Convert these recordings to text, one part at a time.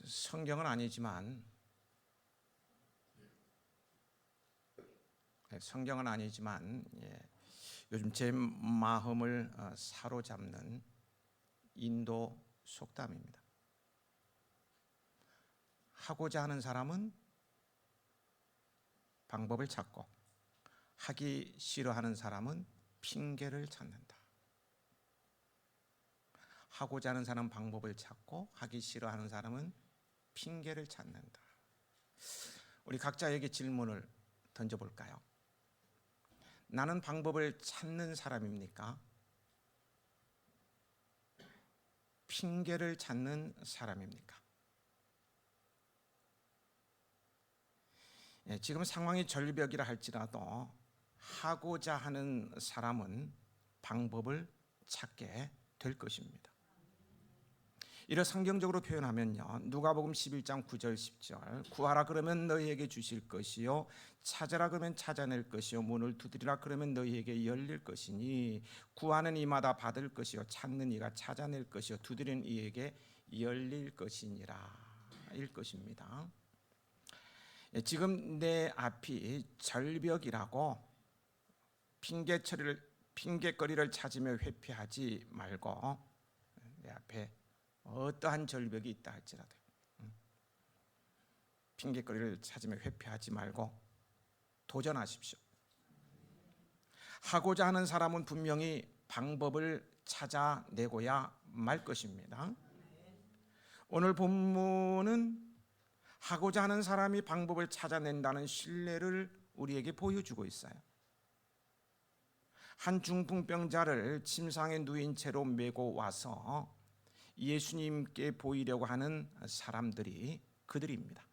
성경은 아니지만 요즘 제 마음을 사로잡는 인도 속담입니다. 하고자 하는 사람은 방법을 찾고 하기 싫어하는 사람은 핑계를 찾는다. 하고자 하는 사람은 방법을 찾고 하기 싫어하는 사람은 핑계를 찾는다. 우리 각자에게 질문을 던져볼까요? 나는 방법을 찾는 사람입니까? 핑계를 찾는 사람입니까? 지금 상황이 절벽이라 할지라도 하고자 하는 사람은 방법을 찾게 될 것입니다. 이를 성경적으로 표현하면요, 누가복음 11장 9절 10절, 구하라 그러면 너희에게 주실 것이요 찾으라 그러면 찾아낼 것이요 문을 두드리라 그러면 너희에게 열릴 것이니 구하는 이마다 받을 것이요 찾는 이가 찾아낼 것이요 두드리는 이에게 열릴 것이니라 일 것입니다. 지금 내 앞이 절벽이라고 핑계거리를 찾으며 회피하지 말고 내 앞에 어떠한 절벽이 있다 할지라도 핑계거리를 찾으며 회피하지 말고 도전하십시오. 하고자 하는 사람은 분명히 방법을 찾아내고야 말 것입니다. 오늘 본문은 하고자 하는 사람이 방법을 찾아낸다는 신뢰를 우리에게 보여주고 있어요. 한 중풍병자를 침상에 누인 채로 메고 와서 예수님께 보이려고 하는 사람들이 그들입니다.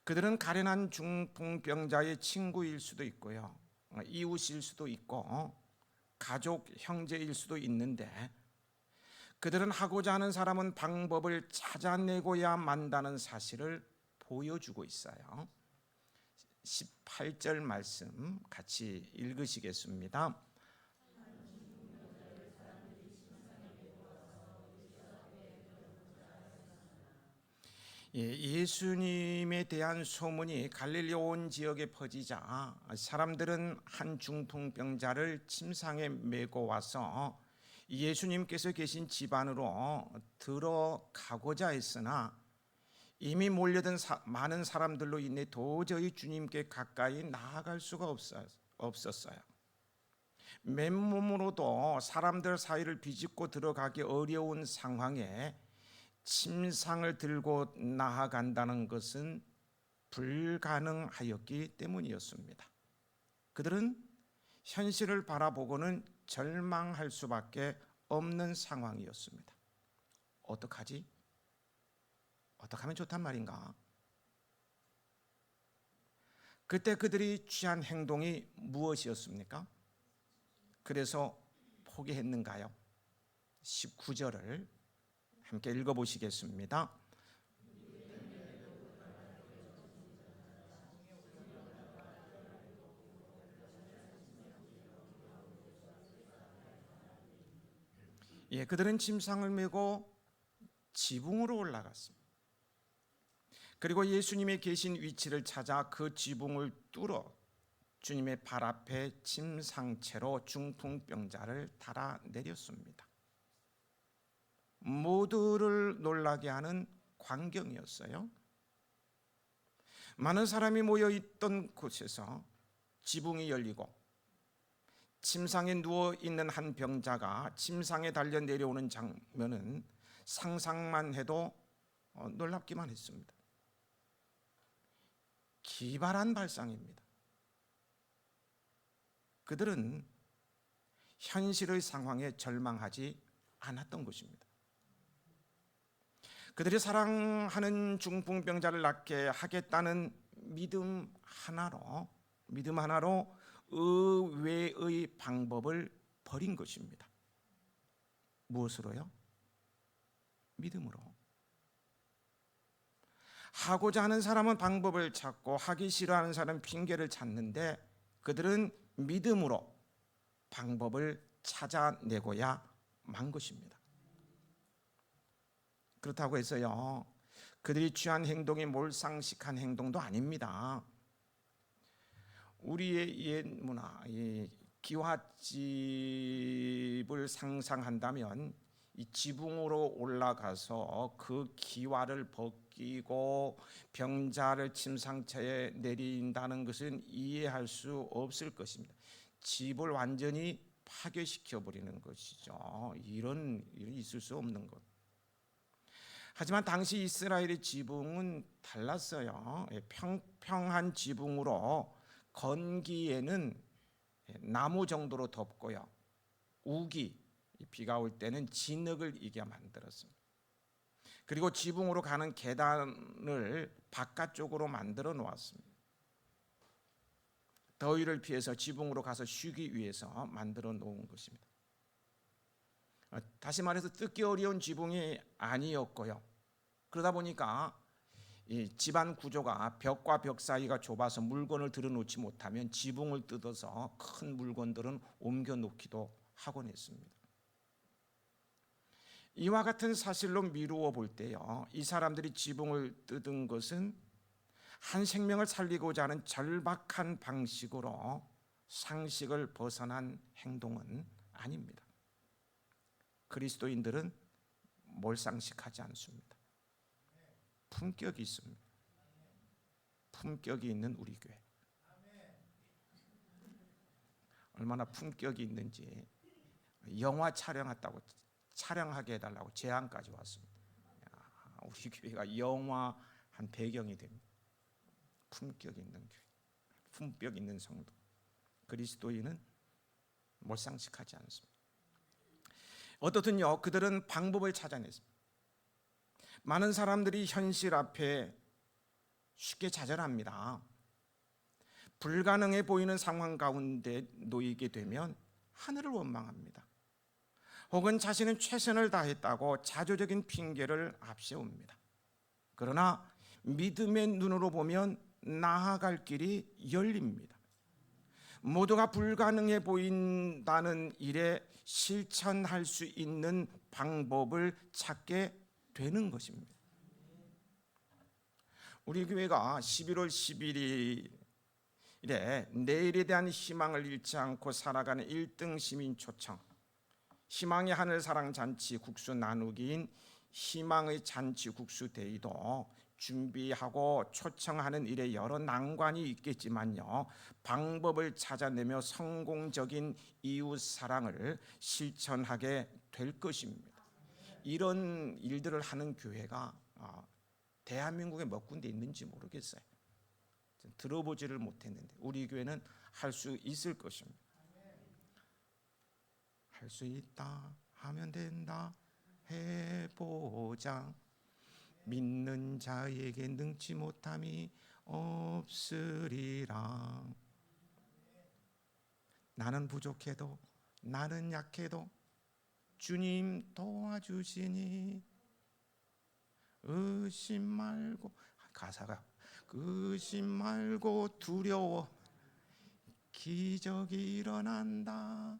그들은 가련한 중풍병자의 친구일 수도 있고요, 이웃일 수도 있고 가족, 형제일 수도 있는데 그들은 하고자 하는 사람은 방법을 찾아내고야 만다는 사실을 보여주고 있어요. 18절 말씀 같이 읽으시겠습니다. 예수님에 대한 소문이 갈릴리 온 지역에 퍼지자 사람들은 한 중풍병자를 침상에 메고 와서 예수님께서 계신 집 안으로 들어가고자 했으나 이미 몰려든 많은 사람들로 인해 도저히 주님께 가까이 나아갈 수가 없었어요. 맨몸으로도 사람들 사이를 비집고 들어가기 어려운 상황에 침상을 들고 나아간다는 것은 불가능하였기 때문이었습니다. 그들은 현실을 바라보고는 절망할 수밖에 없는 상황이었습니다. 어떡하지? 어떻게 하면 좋단 말인가? 그때 그들이 취한 행동이 무엇이었습니까? 그래서 포기했는가요? 19절을 함께 읽어보시겠습니다. 그들은 침상을 메고 지붕으로 올라갔습니다. 그리고 예수님이 계신 위치를 찾아 그 지붕을 뚫어 주님의 발 앞에 침상채로 중풍병자를 달아내렸습니다. 모두를 놀라게 하는 광경이었어요. 많은 사람이 모여있던 곳에서 지붕이 열리고 침상에 누워있는 한 병자가 침상에 달려 내려오는 장면은 상상만 해도 놀랍기만 했습니다. 기발한 발상입니다. 그들은 현실의 상황에 절망하지 않았던 것입니다. 그들이 사랑하는 중풍병자를 낫게 하겠다는 믿음 하나로 의외의 방법을 버린 것입니다. 무엇으로요? 믿음으로. 하고자 하는 사람은 방법을 찾고 하기 싫어하는 사람은 핑계를 찾는데 그들은 믿음으로 방법을 찾아내고야 만 것입니다. 그렇다고 해서요, 그들이 취한 행동이 몰상식한 행동도 아닙니다. 우리의 옛 문화, 이 기와집을 상상한다면 이 지붕으로 올라가서 그 기와를 벗기고 병자를 침상차에 내린다는 것은 이해할 수 없을 것입니다. 집을 완전히 파괴시켜 버리는 것이죠. 이런 일이 있을 수 없는 것. 하지만 당시 이스라엘의 지붕은 달랐어요. 평평한 지붕으로 건기에는 나무 정도로 덮고요, 우기, 비가 올 때는 진흙을 이게 만들었습니다. 그리고 지붕으로 가는 계단을 바깥쪽으로 만들어 놓았습니다. 더위를 피해서 지붕으로 가서 쉬기 위해서 만들어 놓은 것입니다. 다시 말해서 뜯기 어려운 지붕이 아니었고요, 그러다 보니까 이 집안 구조가 벽과 벽 사이가 좁아서 물건을 들어놓지 못하면 지붕을 뜯어서 큰 물건들은 옮겨 놓기도 하곤 했습니다. 이와 같은 사실로 미루어 볼 때요, 이 사람들이 지붕을 뜯은 것은 한 생명을 살리고자 하는 절박한 방식으로 상식을 벗어난 행동은 아닙니다. 그리스도인들은 몰상식하지 않습니다. 품격이 있습니다. 품격이 있는 우리 교회. 얼마나 품격이 있는지 영화 촬영하게 해달라고 제안까지 왔습니다. 우리 교회가 영화 한 배경이 됩니다. 품격 있는 교회, 품격 있는 성도. 그리스도인은 몰상식하지 않습니다. 어떻든요, 그들은 방법을 찾아냈습니다. 많은 사람들이 현실 앞에 쉽게 좌절합니다. 불가능해 보이는 상황 가운데 놓이게 되면 하늘을 원망합니다. 혹은 자신은 최선을 다했다고 자조적인 핑계를 앞세웁니다. 그러나 믿음의 눈으로 보면 나아갈 길이 열립니다. 모두가 불가능해 보인다는 일에 실천할 수 있는 방법을 찾게 되는 것입니다. 우리 교회가 11월 11일에 내일에 대한 희망을 잃지 않고 살아가는 1등 시민 초청, 희망의 하늘 사랑 잔치 국수 나누기인 희망의 잔치 국수 데이도 준비하고 초청하는 일에 여러 난관이 있겠지만요, 방법을 찾아내며 성공적인 이웃 사랑을 실천하게 될 것입니다. 이런 일들을 하는 교회가 대한민국에 몇 군데 있는지 모르겠어요. 들어보지를 못했는데 우리 교회는 할 수 있을 것입니다. 할 수 있다 하면 된다, 해보자. 믿는 자에게 능치 못함이 없으리라. 나는 부족해도, 나는 약해도 주님 도와주시니 의심 말고, 가사가 의심 말고 두려워 기적이 일어난다.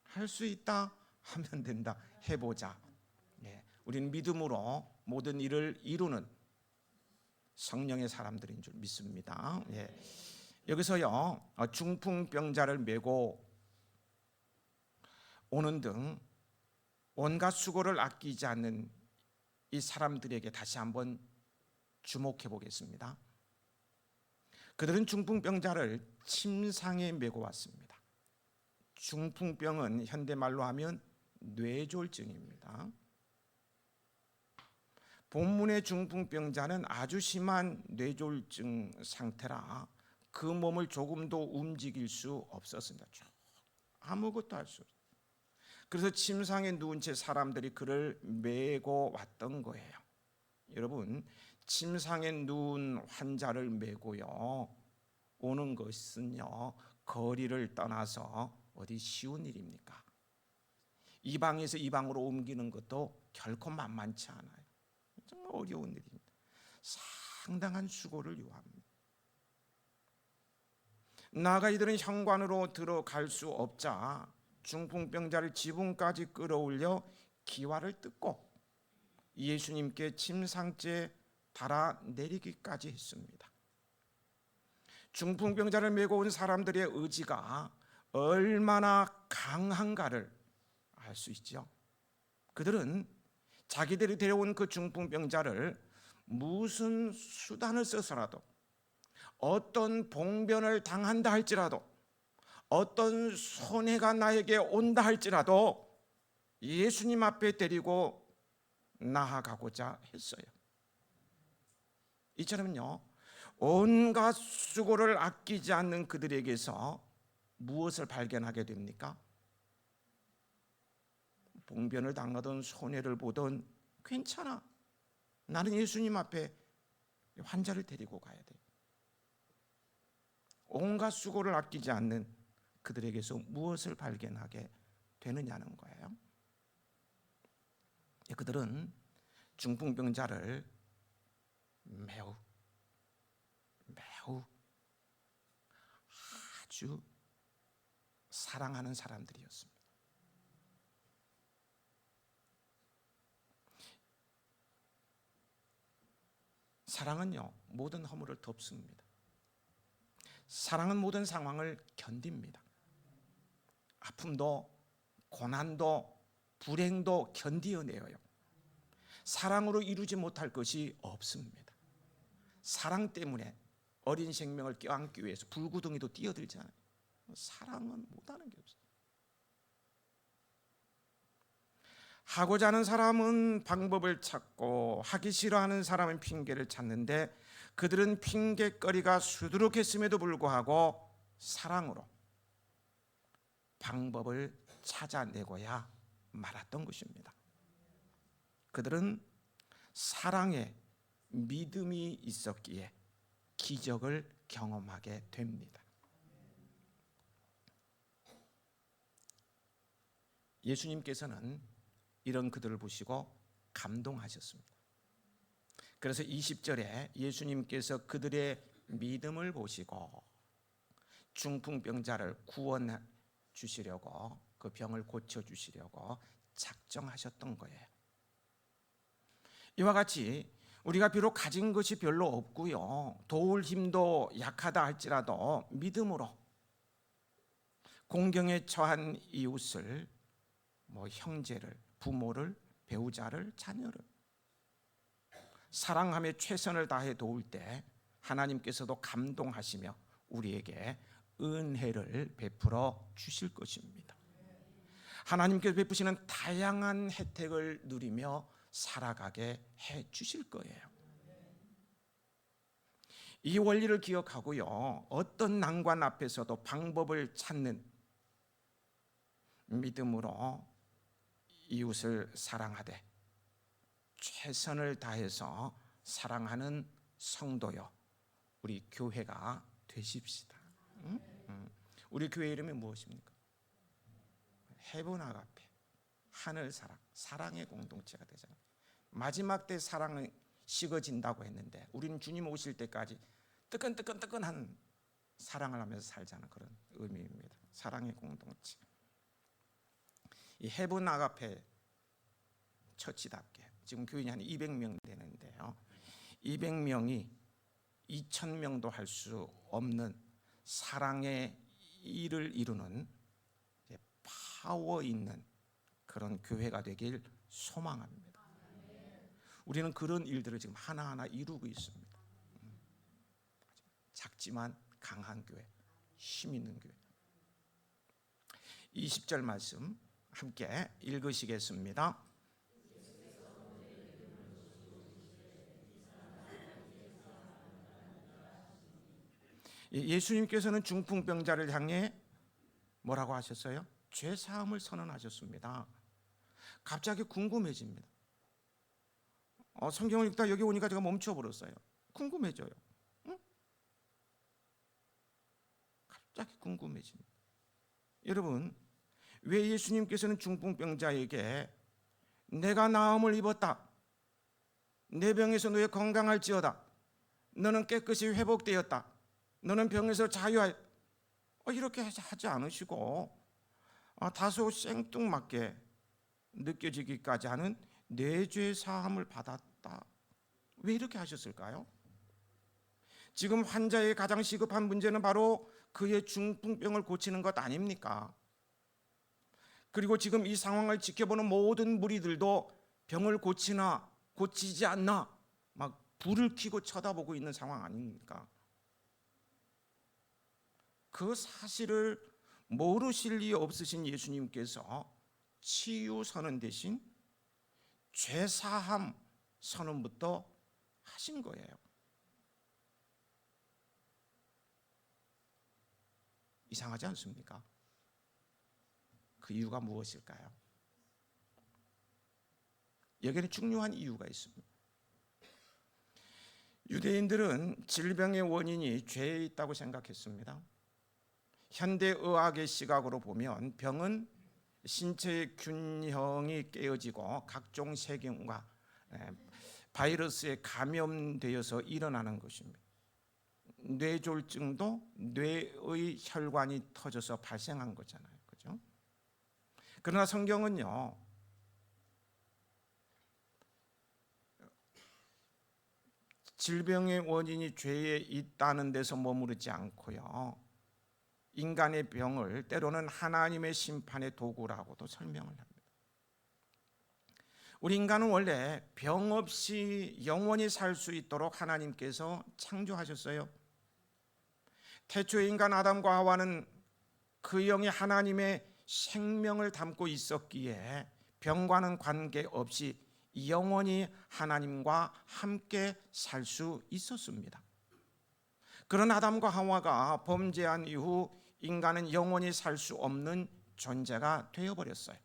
할 수 있다 하면 된다, 해보자. 우리는 믿음으로 모든 일을 이루는 성령의 사람들인 줄 믿습니다. 여기서요, 중풍병자를 메고 오는 등 온갖 수고를 아끼지 않는 이 사람들에게 다시 한번 주목해 보겠습니다. 그들은 중풍병자를 침상에 메고 왔습니다. 중풍병은 현대말로 하면 뇌졸중입니다. 본문의 중풍병자는 아주 심한 뇌졸중 상태라 그 몸을 조금도 움직일 수 없었습니다. 아무것도 할 수 없어요. 그래서 침상에 누운 채 사람들이 그를 메고 왔던 거예요. 여러분, 침상에 누운 환자를 메고요 오는 것은요, 거리를 떠나서 어디 쉬운 일입니까? 이 방에서 이 방으로 옮기는 것도 결코 만만치 않아요. 정말 어려운 일입니다. 상당한 수고를 요합니다. 나아가 이들은 현관으로 들어갈 수 없자 중풍병자를 지붕까지 끌어올려 기와를 뜯고 예수님께 침상째 달아 내리기까지 했습니다. 중풍병자를 메고 온 사람들의 의지가 얼마나 강한가를 알 수 있죠. 그들은 자기들이 데려온 그 중풍병자를 무슨 수단을 써서라도, 어떤 봉변을 당한다 할지라도, 어떤 손해가 나에게 온다 할지라도 예수님 앞에 데리고 나아가고자 했어요. 이처럼요, 온갖 수고를 아끼지 않는 그들에게서 무엇을 발견하게 됩니까? 봉변을 당하던 손해를 보던 괜찮아, 나는 예수님 앞에 환자를 데리고 가야 돼. 온갖 수고를 아끼지 않는 그들에게서 무엇을 발견하게 되느냐는 거예요. 그들은 중풍병자를 매우 아주 사랑하는 사람들이었습니다. 사랑은요, 모든 허물을 덮습니다. 사랑은 모든 상황을 견딥니다. 아픔도 고난도 불행도 견디어내어요. 사랑으로 이루지 못할 것이 없습니다. 사랑 때문에 어린 생명을 껴안기 위해서 불구덩이도 뛰어들잖아요. 사랑은 못하는 게 없어요. 하고자 하는 사람은 방법을 찾고 하기 싫어하는 사람은 핑계를 찾는데 그들은 핑계거리가 수두룩했음에도 불구하고 사랑으로 방법을 찾아내고야 말았던 것입니다. 그들은 사랑에 믿음이 있었기에 기적을 경험하게 됩니다. 예수님께서는 이런 그들을 보시고 감동하셨습니다. 그래서 20절에 예수님께서 그들의 믿음을 보시고 중풍병자를 구원해 주시려고, 그 병을 고쳐 주시려고 작정하셨던 거예요. 이와 같이 우리가 비록 가진 것이 별로 없고요, 도울 힘도 약하다 할지라도 믿음으로 공경에 처한 이웃을, 형제를, 부모를, 배우자를, 자녀를 사랑하며 최선을 다해 도울 때 하나님께서도 감동하시며 우리에게 은혜를 베풀어 주실 것입니다. 하나님께서 베푸시는 다양한 혜택을 누리며 살아가게 해 주실 거예요. 이 원리를 기억하고요, 어떤 난관 앞에서도 방법을 찾는 믿음으로 이웃을 사랑하되 최선을 다해서 사랑하는 성도요, 우리 교회가 되십시다. 우리 교회 이름이 무엇입니까? 헤븐 아가페, 하늘 사랑, 사랑의 공동체가 되잖아요. 마지막 때 사랑은 식어진다고 했는데 우리는 주님 오실 때까지 뜨끈뜨끈한 사랑을 하면서 살자는 그런 의미입니다. 사랑의 공동체. 이 헤븐 아가페 처치답게 지금 교인이 한 200명 되는데요, 200명이 2000명도 할 수 없는 사랑의 일을 이루는 파워 있는 그런 교회가 되길 소망합니다. 우리는 그런 일들을 지금 하나하나 이루고 있습니다. 작지만 강한 교회, 힘 있는 교회. 20절 말씀 함께 읽으시겠습니다. 예수님께서는 중풍병자를 향해 뭐라고 하셨어요? 죄 사함을 선언하셨습니다. 갑자기 궁금해집니다. 성경을 읽다 여기 오니까 제가 멈춰버렸어요. 궁금해져요. 응? 갑자기 궁금해집니다. 여러분, 왜 예수님께서는 중풍병자에게 내가 나음을 입었다, 내 병에서 너의 건강할지어다, 너는 깨끗이 회복되었다, 너는 병에서 자유하여, 이렇게 하지 않으시고 다소 생뚱맞게 느껴지기까지 하는 뇌죄 사함을 받았다. 왜 이렇게 하셨을까요? 지금 환자의 가장 시급한 문제는 바로 그의 중풍병을 고치는 것 아닙니까? 그리고 지금 이 상황을 지켜보는 모든 무리들도 병을 고치나 고치지 않나 막 불을 켜고 쳐다보고 있는 상황 아닙니까? 그 사실을 모르실 리 없으신 예수님께서 치유 선언 대신 죄사함 선언부터 하신 거예요. 이상하지 않습니까? 그 이유가 무엇일까요? 여기에는 중요한 이유가 있습니다. 유대인들은 질병의 원인이 죄에 있다고 생각했습니다. 현대의학의 시각으로 보면 병은 신체의 균형이 깨어지고 각종 세균과 바이러스에 감염되어서 일어나는 것입니다. 뇌졸중도 뇌의 혈관이 터져서 발생한 거잖아요. 그죠? 그러나 성경은요, 질병의 원인이 죄에 있다는 데서 머무르지 않고요, 인간의 병을 때로는 하나님의 심판의 도구라고도 설명을 합니다. 우리 인간은 원래 병 없이 영원히 살 수 있도록 하나님께서 창조하셨어요. 태초의 인간 아담과 하와는 그 영이 하나님의 생명을 담고 있었기에 병과는 관계없이 영원히 하나님과 함께 살 수 있었습니다. 그런 아담과 하와가 범죄한 이후 인간은 영원히 살 수 없는 존재가 되어버렸어요.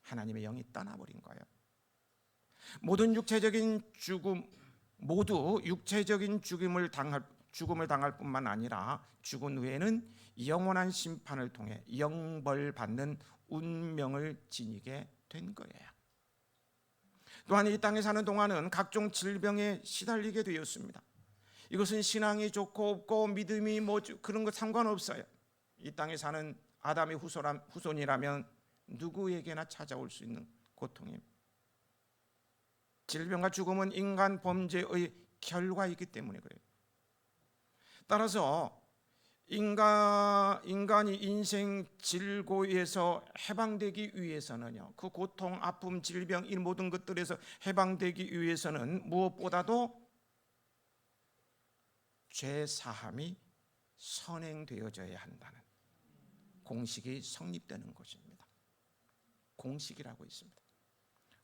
하나님의 영이 떠나버린 거예요. 모두 육체적인 죽음을 당할 뿐만 아니라 죽은 후에는 영원한 심판을 통해 영벌받는 운명을 지니게 된 거예요. 또한 이 땅에 사는 동안은 각종 질병에 시달리게 되었습니다. 이것은 신앙이 좋고 없고 믿음이 그런 거 상관없어요. 이 땅에 사는 아담의 후손이라면 누구에게나 찾아올 수 있는 고통입니다. 질병과 죽음은 인간 범죄의 결과이기 때문에 그래요. 따라서 인간이 인생 질고에서 해방되기 위해서는요, 그 고통, 아픔, 질병 이 모든 것들에서 해방되기 위해서는 무엇보다도 죄 사함이 선행되어져야 한다는 공식이 성립되는 것입니다. 공식이라고 있습니다.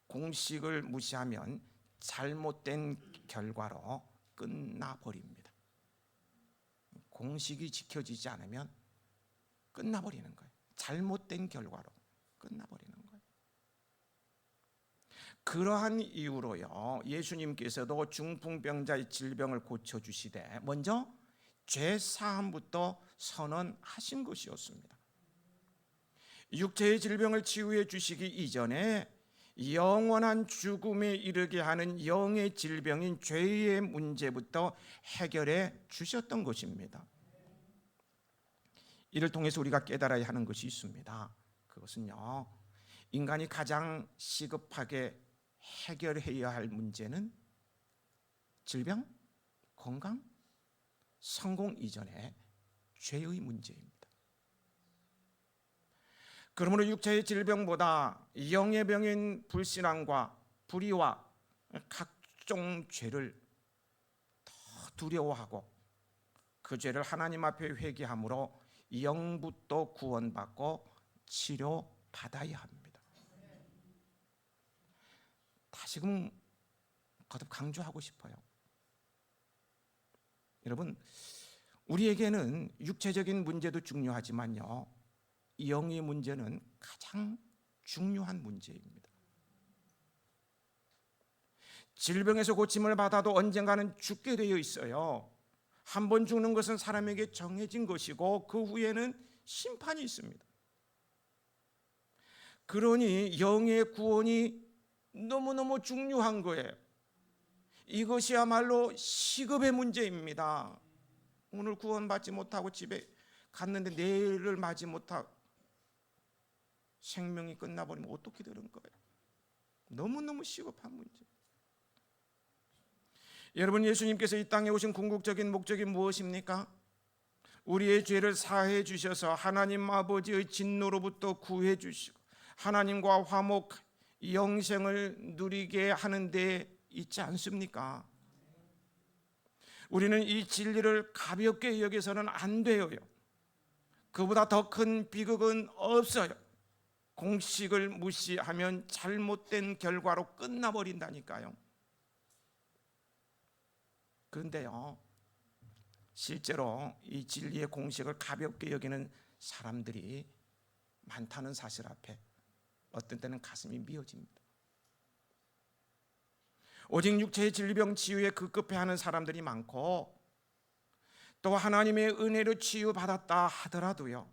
공식을 무시하면 잘못된 결과로 끝나버립니다. 공식이 지켜지지 않으면 끝나버리는 거예요. 잘못된 결과로 끝나버리는 거예요. 그러한 이유로요, 예수님께서도 중풍병자의 질병을 고쳐주시되 먼저 죄사함부터 선언하신 것이었습니다. 육체의 질병을 치유해 주시기 이전에 영원한 죽음에 이르게 하는 영의 질병인 죄의 문제부터 해결해 주셨던 것입니다. 이를 통해서 우리가 깨달아야 하는 것이 있습니다. 그것은요, 인간이 가장 시급하게 해결해야 할 문제는 질병, 건강, 성공 이전에 죄의 문제입니다. 그러므로 육체의 질병보다 영의 병인 불신앙과 불의와 각종 죄를 더 두려워하고 그 죄를 하나님 앞에 회개함으로 영부터 구원받고 치료받아야 합니다. 다시금 거듭 강조하고 싶어요. 여러분, 우리에게는 육체적인 문제도 중요하지만요, 영의 문제는 가장 중요한 문제입니다. 질병에서 고침을 받아도 언젠가는 죽게 되어 있어요. 한 번 죽는 것은 사람에게 정해진 것이고 그 후에는 심판이 있습니다. 그러니 영의 구원이 너무너무 중요한 거예요. 이것이야말로 시급의 문제입니다. 오늘 구원받지 못하고 집에 갔는데 내일을 맞이 못하고 생명이 끝나버리면 어떻게 되는 거예요? 너무너무 시급한 문제. 여러분, 예수님께서 이 땅에 오신 궁극적인 목적이 무엇입니까? 우리의 죄를 사해 주셔서 하나님 아버지의 진노로부터 구해 주시고 하나님과 화목 영생을 누리게 하는 데 있지 않습니까? 우리는 이 진리를 가볍게 여기서는 안 돼요. 그보다 더 큰 비극은 없어요. 공식을 무시하면 잘못된 결과로 끝나버린다니까요. 그런데요, 실제로 이 진리의 공식을 가볍게 여기는 사람들이 많다는 사실 앞에 어떤 때는 가슴이 미어집니다. 오직 육체의 질병 치유에 급급해하는 사람들이 많고, 또 하나님의 은혜로 치유받았다 하더라도요,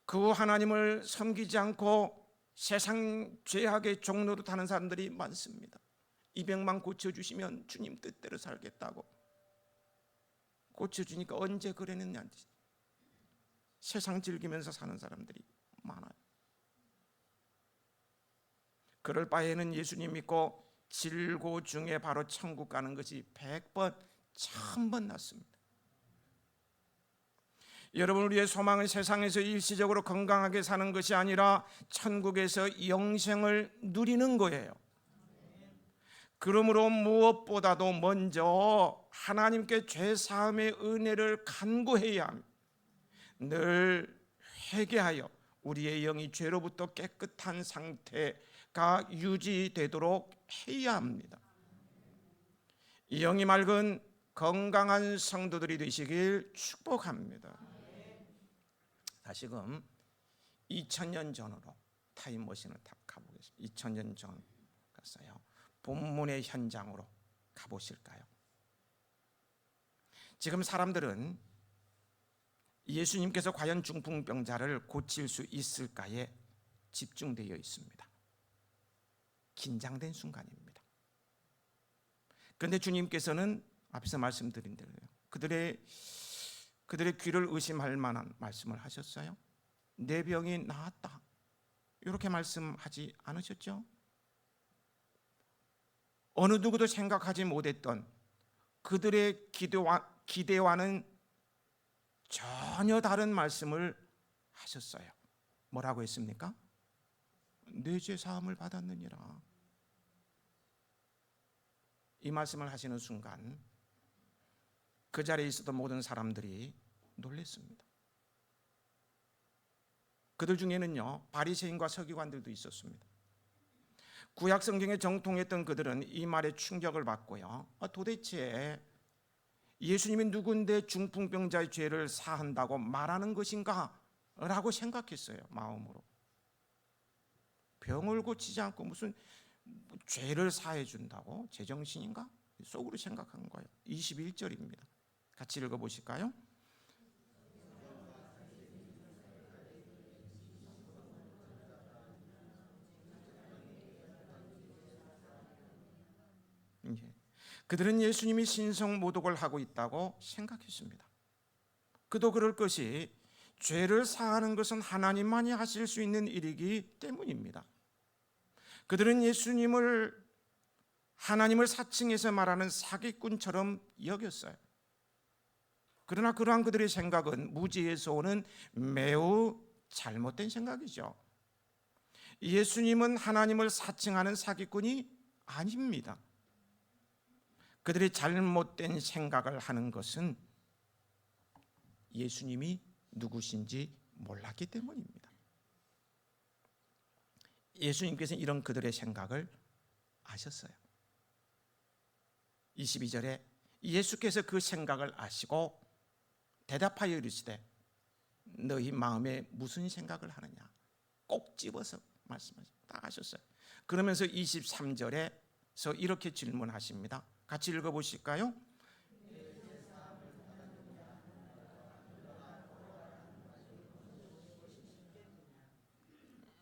그 하나님을 섬기지 않고 세상 죄악의 종로로 타는 사람들이 많습니다. 이 병만 고쳐주시면 주님 뜻대로 살겠다고 고쳐주니까 언제 그랬느냐, 세상 즐기면서 사는 사람들이 많아요. 그럴 바에는 예수님 믿고 질고 중에 바로 천국 가는 것이 100번 1000번 낫습니다. 여러분, 우리의 소망은 세상에서 일시적으로 건강하게 사는 것이 아니라 천국에서 영생을 누리는 거예요. 그러므로 무엇보다도 먼저 하나님께 죄사함의 은혜를 간구해야 합니다. 늘 회개하여 우리의 영이 죄로부터 깨끗한 상태가 유지되도록 해야 합니다. 영이 맑은 건강한 성도들이 되시길 축복합니다. 다시금 2000년 전으로 타임머신을 탁 가보겠습니다. 2000년 전 갔어요. 본문의 현장으로 가보실까요? 지금 사람들은 예수님께서 과연 중풍병자를 고칠 수 있을까에 집중되어 있습니다. 긴장된 순간입니다. 그런데 주님께서는 앞에서 말씀드린 대로 그들의 귀를 의심할 만한 말씀을 하셨어요. 내 병이 나았다, 이렇게 말씀하지 않으셨죠? 어느 누구도 생각하지 못했던 그들의 기대와는 전혀 다른 말씀을 하셨어요. 뭐라고 했습니까? 내 죄 사함을 받았느니라. 이 말씀을 하시는 순간 그 자리에 있었던 모든 사람들이 놀랐습니다. 그들 중에는요, 바리새인과 서기관들도 있었습니다. 구약 성경에 정통했던 그들은 이 말에 충격을 받고요, 도대체 예수님이 누군데 중풍병자의 죄를 사한다고 말하는 것인가? 라고 생각했어요. 마음으로. 병을 고치지 않고 무슨 죄를 사해 준다고? 제정신인가? 속으로 생각한 거예요. 21절입니다. 같이 읽어보실까요? 그들은 예수님이 신성모독을 하고 있다고 생각했습니다. 그도 그럴 것이 죄를 사하는 것은 하나님만이 하실 수 있는 일이기 때문입니다. 그들은 예수님을 하나님을 사칭해서 말하는 사기꾼처럼 여겼어요. 그러나 그러한 그들의 생각은 무지에서 오는 매우 잘못된 생각이죠. 예수님은 하나님을 사칭하는 사기꾼이 아닙니다. 그들이 잘못된 생각을 하는 것은 예수님이 누구신지 몰랐기 때문입니다. 예수님께서는 이런 그들의 생각을 아셨어요. 22절에 예수께서 그 생각을 아시고 대답하여 이르시되 너희 마음에 무슨 생각을 하느냐, 꼭 집어서 말씀하셨어요. 다 아셨어요. 그러면서 23절에서 이렇게 질문하십니다. 같이 읽어보실까요?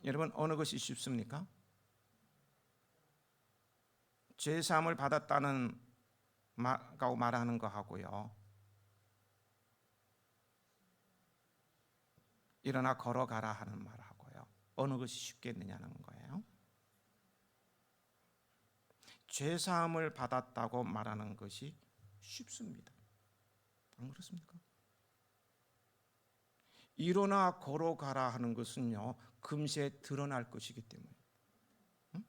여러분, 어느 것이 쉽습니까? 죄사함을 받았다는 말하는 거하고요, 일어나 걸어가라 하는 말하고요, 어느 것이 쉽겠느냐는 거예요. 죄사함을 받았다고 말하는 것이 쉽습니다. 안 그렇습니까? 일어나 걸어가라 하는 것은요, 금세 드러날 것이기 때문에. 응?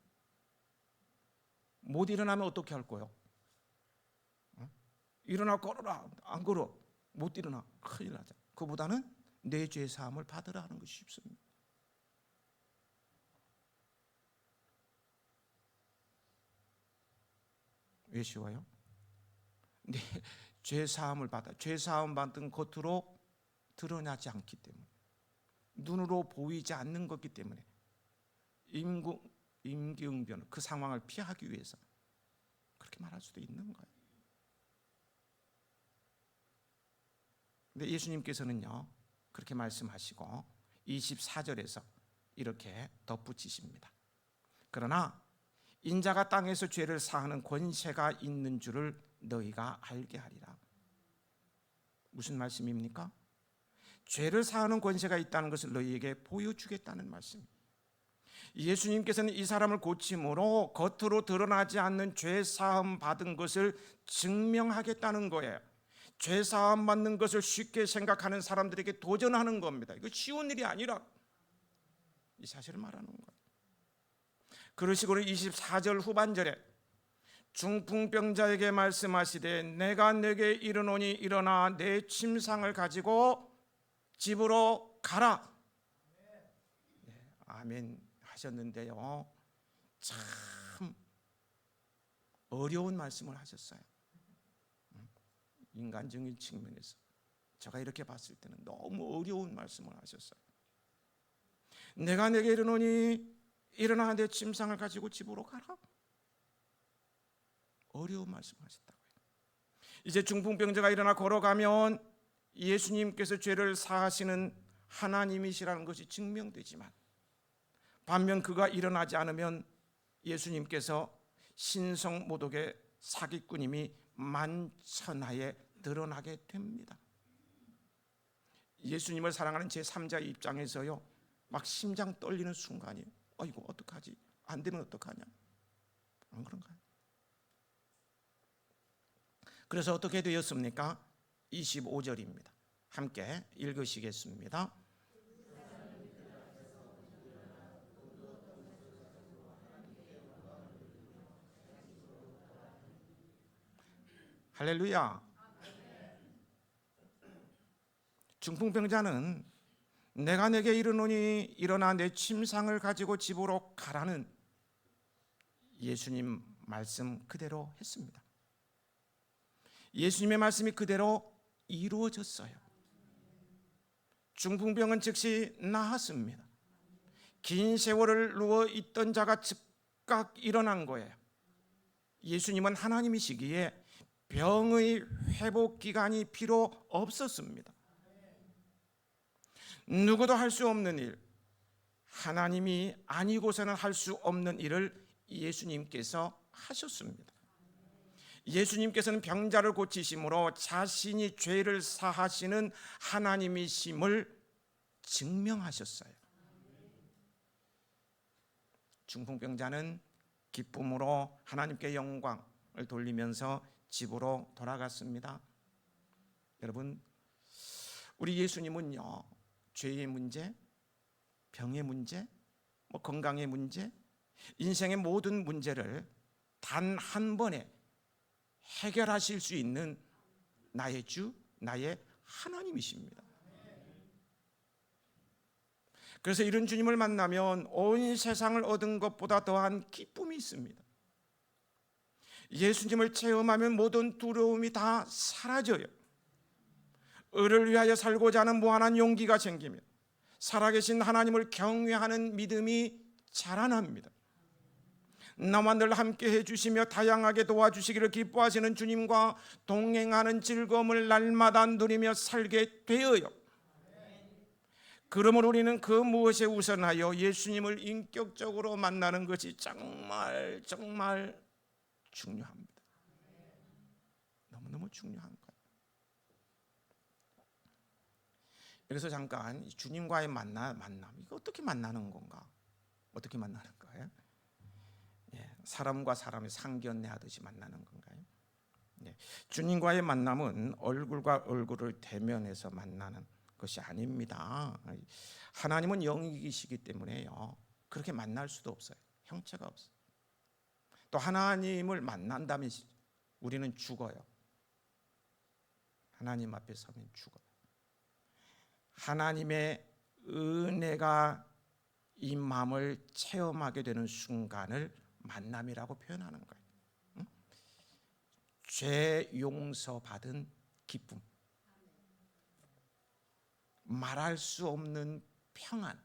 못 일어나면 어떻게 할 거예요? 응? 일어나 걸어라. 안 걸어. 못 일어나. 큰일 나죠. 그보다는 내 죄 사함을 받으라 하는 것이 쉽습니다. 왜 쉬워요? 내 죄 사함을 받아. 죄 사함 받은 겉으로 드러나지 않기 때문에, 눈으로 보이지 않는 것이기 때문에, 임기응변, 그 상황을 피하기 위해서 그렇게 말할 수도 있는 거예요. 근데 예수님께서는요, 그렇게 말씀하시고 24절에서 이렇게 덧붙이십니다. 그러나 인자가 땅에서 죄를 사하는 권세가 있는 줄을 너희가 알게 하리라. 무슨 말씀입니까? 죄를 사하는 권세가 있다는 것을 너희에게 보여주겠다는 말씀. 예수님께서는 이 사람을 고침으로 겉으로 드러나지 않는 죄 사함 받은 것을 증명하겠다는 거예요. 죄 사함 받는 것을 쉽게 생각하는 사람들에게 도전하는 겁니다. 이거 쉬운 일이 아니라 이 사실을 말하는 거예요. 그러시고 24절 후반절에 중풍병자에게 말씀하시되 내가 내게 이르노니 일어나 내 침상을 가지고 집으로 가라. 네, 아멘 하셨는데요, 참 어려운 말씀을 하셨어요. 인간적인 측면에서 제가 이렇게 봤을 때는 너무 어려운 말씀을 하셨어요. 내가 내게 이르노니 일어나 내 침상을 가지고 집으로 가라. 어려운 말씀을 하셨다고요. 이제 중풍병자가 일어나 걸어가면 예수님께서 죄를 사하시는 하나님이시라는 것이 증명되지만, 반면 그가 일어나지 않으면 예수님께서 신성모독의 사기꾼임이 만천하에 드러나게 됩니다. 예수님을 사랑하는 제3자의 입장에서요, 막 심장 떨리는 순간이에요. 이거 어떡하지? 안 되면 어떡하냐? 안 그런가요? 그래서 어떻게 되었습니까? 25절입니다. 함께 읽으시겠습니다. 할렐루야. 중풍병자는 내가 내게 이르노니 일어나 내 침상을 가지고 집으로 가라는 예수님 말씀 그대로 했습니다. 예수님의 말씀이 그대로 이루어졌어요. 중풍병은 즉시 나았습니다. 긴 세월을 누워 있던 자가 즉각 일어난 거예요. 예수님은 하나님이시기에 병의 회복 기간이 필요 없었습니다. 누구도 할 수 없는 일, 하나님이 아니고서는 할 수 없는 일을 예수님께서 하셨습니다. 예수님께서는 병자를 고치심으로 자신이 죄를 사하시는 하나님이심을 증명하셨어요. 중풍병자는 기쁨으로 하나님께 영광을 돌리면서 집으로 돌아갔습니다. 여러분, 우리 예수님은요, 죄의 문제, 병의 문제, 건강의 문제, 인생의 모든 문제를 단 한 번에 해결하실 수 있는 나의 주, 나의 하나님이십니다. 그래서 이런 주님을 만나면 온 세상을 얻은 것보다 더한 기쁨이 있습니다. 예수님을 체험하면 모든 두려움이 다 사라져요. 의를 위하여 살고자 하는 무한한 용기가 생기며 살아계신 하나님을 경외하는 믿음이 자라납니다. 나와 늘 함께 해주시며 다양하게 도와주시기를 기뻐하시는 주님과 동행하는 즐거움을 날마다 누리며 살게 되어요. 그러므로 우리는 그 무엇에 우선하여 예수님을 인격적으로 만나는 것이 정말 중요합니다. 너무너무 중요한 거예요. 그래서 잠깐 주님과의 만남, 이거 어떻게 만나는 건가? 어떻게 만나는 거예요? 사람과 사람이 상견례하듯이 만나는 건가요? 주님과의 만남은 얼굴과 얼굴을 대면해서 만나는 것이 아닙니다. 하나님은 영이시기 때문에요, 그렇게 만날 수도 없어요. 형체가 없어요. 또 하나님을 만난다면 우리는 죽어요. 하나님 앞에 서면 죽어요. 하나님의 은혜가 이 마음을 체험하게 되는 순간을 만남이라고 표현하는 거예요. 죄 용서받은 기쁨, 말할 수 없는 평안,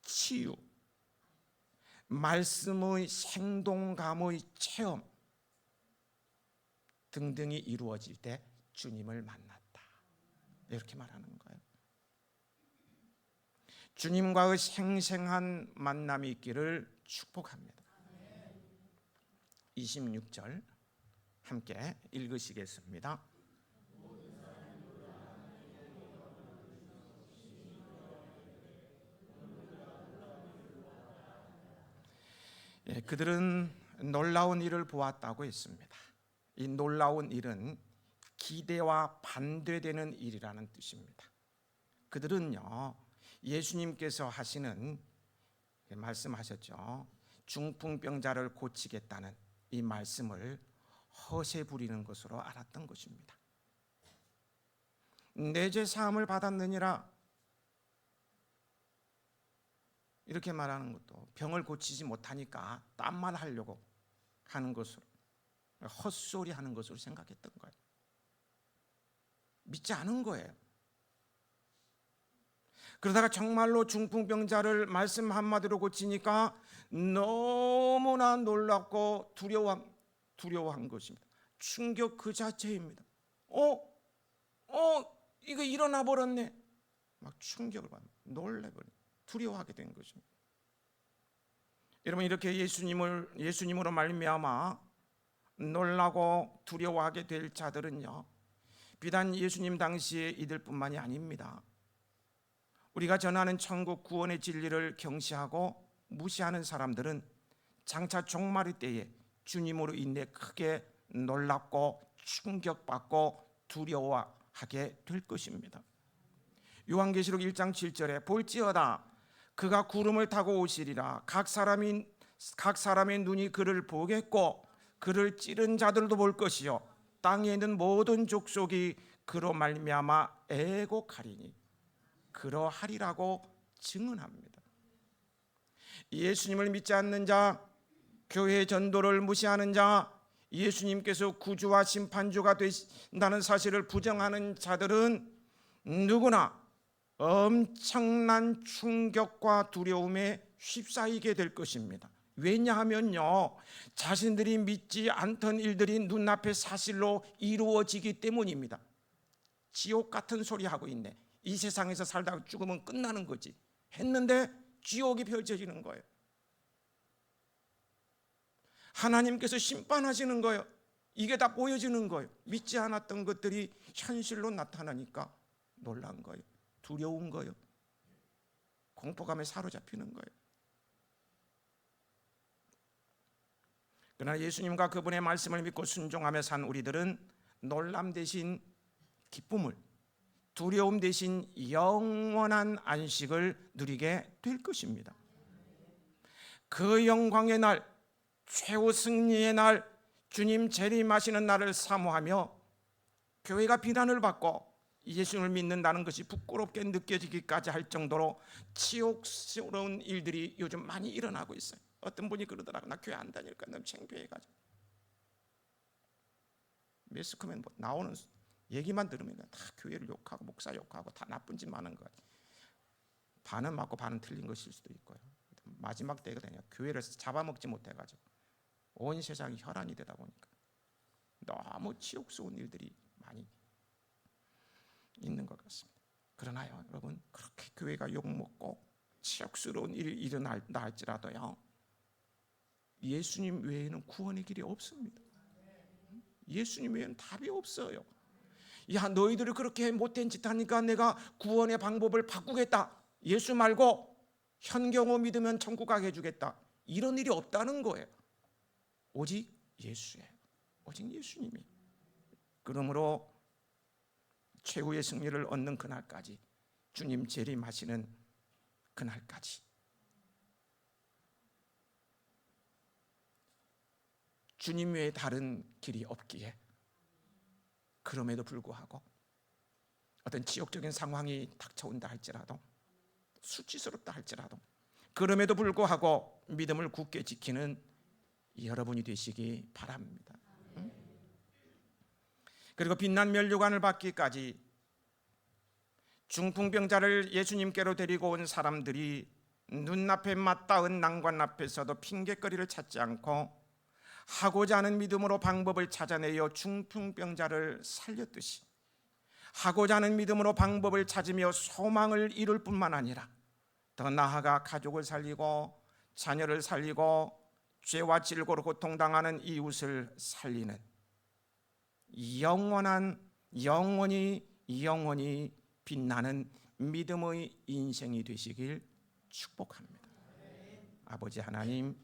치유, 말씀의 생동감의 체험 등등이 이루어질 때 주님을 만났다, 이렇게 말하는 거예요. 주님과의 생생한 만남이 있기를 축복합니다. 26절 함께 읽으시겠습니다. 그들은 놀라운 일을 보았다고 했습니다. 이 놀라운 일은 기대와 반대되는 일이라는 뜻입니다. 그들은요, 예수님께서 하시는, 말씀하셨죠, 중풍병자를 고치겠다는 이 말씀을 허세 부리는 것으로 알았던 것입니다. 내 죄 사함을 받았느니라, 이렇게 말하는 것도 병을 고치지 못하니까 딴말 하려고 하는 것으로, 헛소리 하는 것으로 생각했던 거예요. 믿지 않은 거예요. 그러다가 정말로 중풍병자를 말씀 한마디로 고치니까 너무나 놀랍고 두려워한 것입니다. 충격 그 자체입니다. 이거 일어나 버렸네. 막 충격을 받는, 놀래버린, 두려워하게 된 것입니다. 여러분, 이렇게 예수님으로 말미암아 놀라고 두려워하게 될 자들은요, 비단 예수님 당시의 이들뿐만이 아닙니다. 우리가 전하는 천국 구원의 진리를 경시하고 무시하는 사람들은 장차 종말의 때에 주님으로 인해 크게 놀랍고 충격받고 두려워하게 될 것입니다. 요한계시록 1장 7절에 볼지어다 그가 구름을 타고 오시리라. 각 사람의 눈이 그를 보겠고 그를 찌른 자들도 볼 것이요 땅에 있는 모든 족속이 그로 말미암아 애곡하리니 그러하리라고 증언합니다. 예수님을 믿지 않는 자, 교회 전도를 무시하는 자, 예수님께서 구주와 심판주가 되신다는 사실을 부정하는 자들은 누구나 엄청난 충격과 두려움에 휩싸이게 될 것입니다. 왜냐하면요, 자신들이 믿지 않던 일들이 눈앞에 사실로 이루어지기 때문입니다. 지옥 같은 소리 하고 있네, 이 세상에서 살다가 죽으면 끝나는 거지 했는데 지옥이 펼쳐지는 거예요. 하나님께서 심판하시는 거예요. 이게 다 보여지는 거예요. 믿지 않았던 것들이 현실로 나타나니까 놀란 거예요. 두려운 거예요. 공포감에 사로잡히는 거예요. 그러나 예수님과 그분의 말씀을 믿고 순종하며 산 우리들은 놀람 대신 기쁨을, 두려움 대신 영원한 안식을 누리게 될 것입니다. 그 영광의 날, 최후 승리의 날, 주님 재림하시는 날을 사모하며 교회가 비난을 받고 예수님을 믿는다는 것이 부끄럽게 느껴지기까지 할 정도로 치욕스러운 일들이 요즘 많이 일어나고 있어요. 어떤 분이 그러더라고요. 나 교회 안 다니니까 너무 창피해가지고. 매스컴에 뭐 나오는 얘기만 들으면 다 교회를 욕하고 목사 욕하고 다 나쁜 짓 많은 것 같아요. 반은 맞고 반은 틀린 것일 수도 있고요. 마지막 때가 되냐, 교회를 잡아먹지 못해가지고 온 세상이 혈안이 되다 보니까 너무 치욕스러운 일들이 많이 있는 것 같습니다. 그러나요, 여러분, 그렇게 교회가 욕먹고 치욕스러운 일이 일어난다 할지라도요, 예수님 외에는 구원의 길이 없습니다. 예수님 외에는 답이 없어요. 야, 너희들이 그렇게 못된 짓 하니까 내가 구원의 방법을 바꾸겠다, 예수 말고 현경호 믿으면 천국 가게 해주겠다, 이런 일이 없다는 거예요. 오직 예수예요. 오직 예수님이. 그러므로 최후의 승리를 얻는 그날까지, 주님 재림하시는 그날까지 주님 외에 다른 길이 없기에, 그럼에도 불구하고 어떤 지역적인 상황이 닥쳐온다 할지라도, 수치스럽다 할지라도, 그럼에도 불구하고 믿음을 굳게 지키는 여러분이 되시기 바랍니다. 그리고 빛난 면류관을 받기까지 중풍병자를 예수님께로 데리고 온 사람들이 눈앞에 맞닿은 난관 앞에서도 핑계거리를 찾지 않고 하고자 하는 믿음으로 방법을 찾아내어 중풍병자를 살렸듯이, 하고자 하는 믿음으로 방법을 찾으며 소망을 이룰 뿐만 아니라 더 나아가 가족을 살리고 자녀를 살리고 죄와 질고로 고통당하는 이웃을 살리는 영원히 빛나는 믿음의 인생이 되시길 축복합니다. 아버지 하나님,